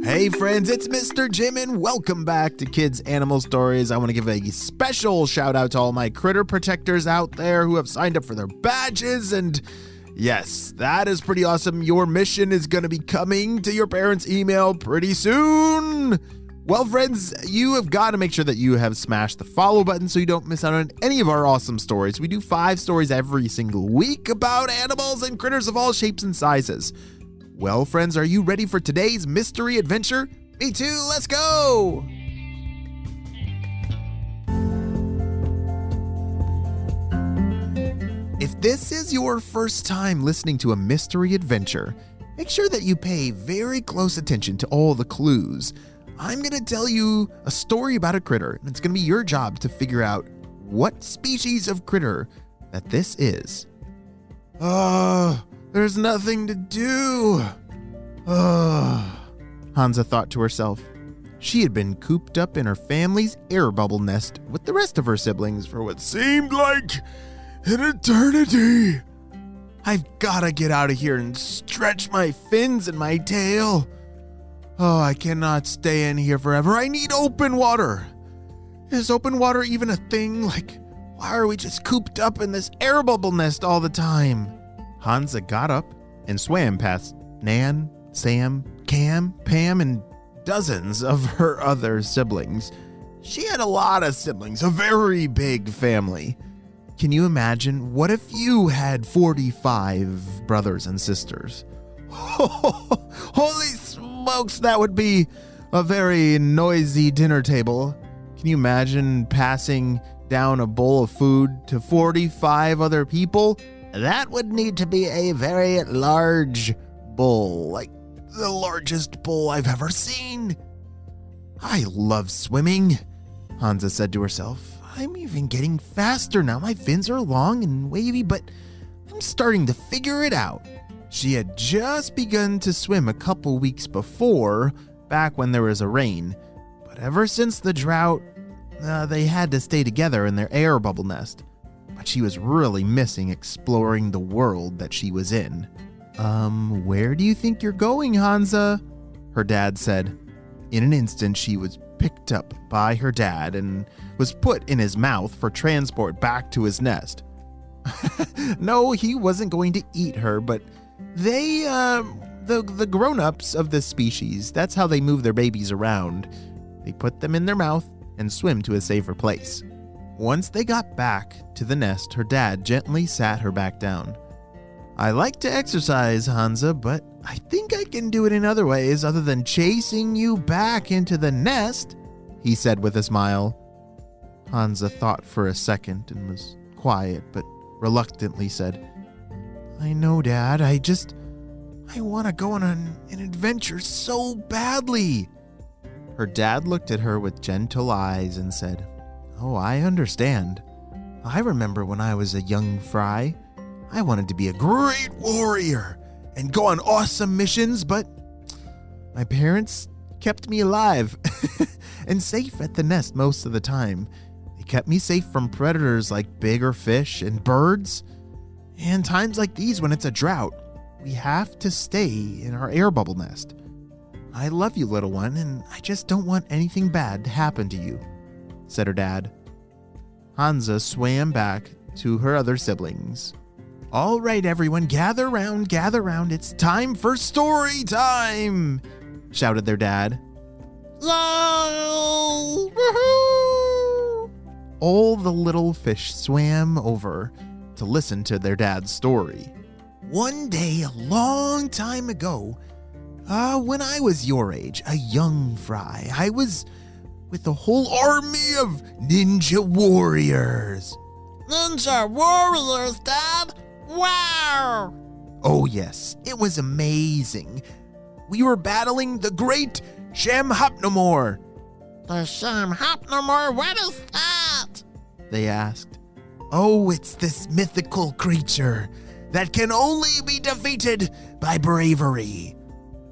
Hey friends, it's Mr. Jim and welcome back to Kids Animal Stories. I want to give a special shout out to all my critter protectors out there who have signed up for their badges, and yes, that is pretty awesome. Your mission is going to be coming to your parents' email pretty soon. Well, friends, you have got to make sure that you have smashed the follow button so you don't miss out on any of our awesome stories. We do 5 stories every single week about animals and critters of all shapes and sizes. Well, friends, are you ready for today's mystery adventure? Me too, let's go! If this is your first time listening to a mystery adventure, make sure that you pay very close attention to all the clues. I'm going to tell you a story about a critter, and it's going to be your job to figure out what species of critter that this is. There's nothing to do. Hansa thought to herself. She had been cooped up in her family's air bubble nest with the rest of her siblings for what seemed like an eternity. I've got to get out of here and stretch my fins and my tail. I cannot stay in here forever. I need open water. Is open water even a thing? Why are we just cooped up in this air bubble nest all the time? Hansa got up and swam past Nan, Sam, Cam, Pam, and dozens of her other siblings. She had a lot of siblings, a very big family. Can you imagine? What if you had 45 brothers and sisters? Holy smokes, that would be a very noisy dinner table. Can you imagine passing down a bowl of food to 45 other people? That would need to be a very large bowl, like the largest bowl I've ever seen. I love swimming, Hansa said to herself. I'm even getting faster now. My fins are long and wavy, but I'm starting to figure it out. She had just begun to swim a couple weeks before, back when there was a rain. But ever since the drought, they had to stay together in their air bubble nest. But she was really missing exploring the world that she was in. Where do you think you're going, Hansa? Her dad said. In an instant, she was picked up by her dad and was put in his mouth for transport back to his nest. No, he wasn't going to eat her, but they, the grown-ups of this species, that's how they move their babies around. They put them in their mouth and swim to a safer place. Once they got back to the nest, her dad gently sat her back down. I like to exercise, Hansa, but I think I can do it in other ways other than chasing you back into the nest, he said with a smile. Hansa thought for a second and was quiet, but reluctantly said, I know, Dad, I want to go on an adventure so badly. Her dad looked at her with gentle eyes and said, Oh, I understand. I remember when I was a young fry. I wanted to be a great warrior and go on awesome missions, but my parents kept me alive and safe at the nest most of the time. They kept me safe from predators like bigger fish and birds. And times like these when it's a drought, we have to stay in our air bubble nest. I love you, little one, and I just don't want anything bad to happen to you, said her dad. Hansa swam back to her other siblings. All right, everyone, gather round, it's time for story time, shouted their dad. Yay! Woohoo! All the little fish swam over to listen to their dad's story. One day, a long time ago, when I was your age, a young fry, I was with a whole army of ninja warriors. Ninja warriors, Dad? Wow! Oh yes, it was amazing. We were battling the great Shamhopnomore. The Shamhopnomore? What is that? They asked. Oh, it's this mythical creature that can only be defeated by bravery.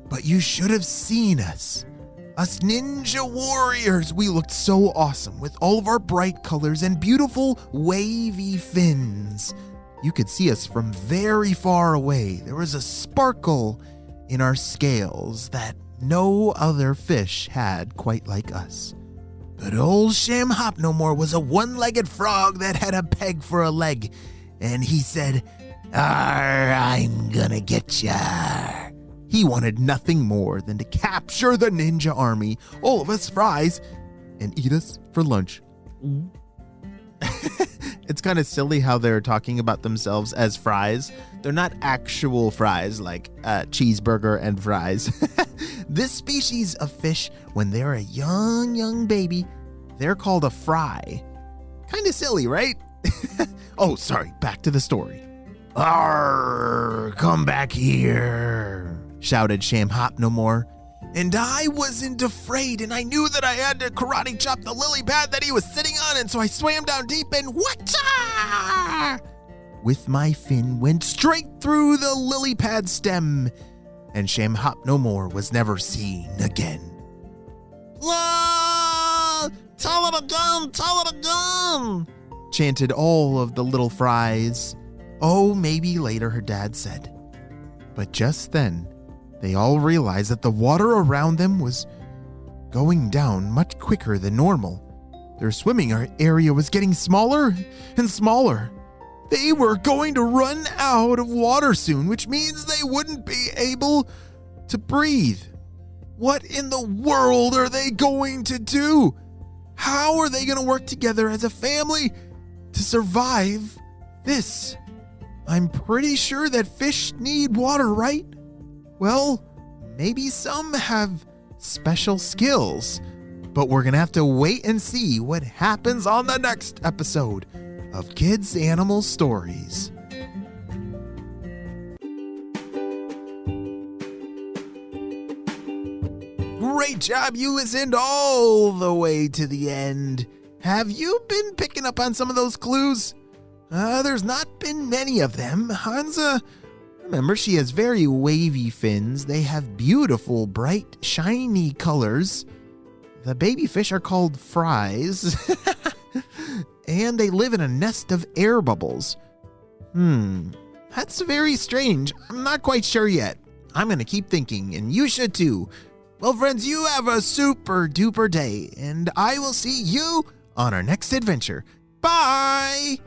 But you should have seen us. Us ninja warriors, we looked so awesome with all of our bright colors and beautiful wavy fins. You could see us from very far away. There was a sparkle in our scales that no other fish had quite like us. But old Shem Hopnomore was a one-legged frog that had a peg for a leg, and he said, "Arr, I'm gonna get ya." He wanted nothing more than to capture the ninja army, all of us fries, and eat us for lunch. It's kind of silly how they're talking about themselves as fries. They're not actual fries like cheeseburger and fries. This species of fish, when they're a young baby, they're called a fry. Kind of silly, right? Oh, sorry, back to the story. "Arr, come back here," shouted Shem Hopnomore. And I wasn't afraid, and I knew that I had to karate chop the lily pad that he was sitting on, and so I swam down deep and whatcha! With my fin went straight through the lily pad stem, and Shem Hopnomore was never seen again. "Ah, tell it again, chanted all of the little fries. Oh, maybe later, her dad said. But just then, they all realized that the water around them was going down much quicker than normal. Their swimming area was getting smaller and smaller. They were going to run out of water soon, which means they wouldn't be able to breathe. What in the world are they going to do? How are they going to work together as a family to survive this? I'm pretty sure that fish need water, right? Well, maybe some have special skills, but we're going to have to wait and see what happens on the next episode of Kids Animal Stories. Great job, you listened all the way to the end. Have you been picking up on some of those clues? There's not been many of them. Hansa, remember, she has very wavy fins. They have beautiful, bright, shiny colors. The baby fish are called fries. And they live in a nest of air bubbles. That's very strange. I'm not quite sure yet. I'm going to keep thinking, and you should too. Well, friends, you have a super duper day, and I will see you on our next adventure. Bye!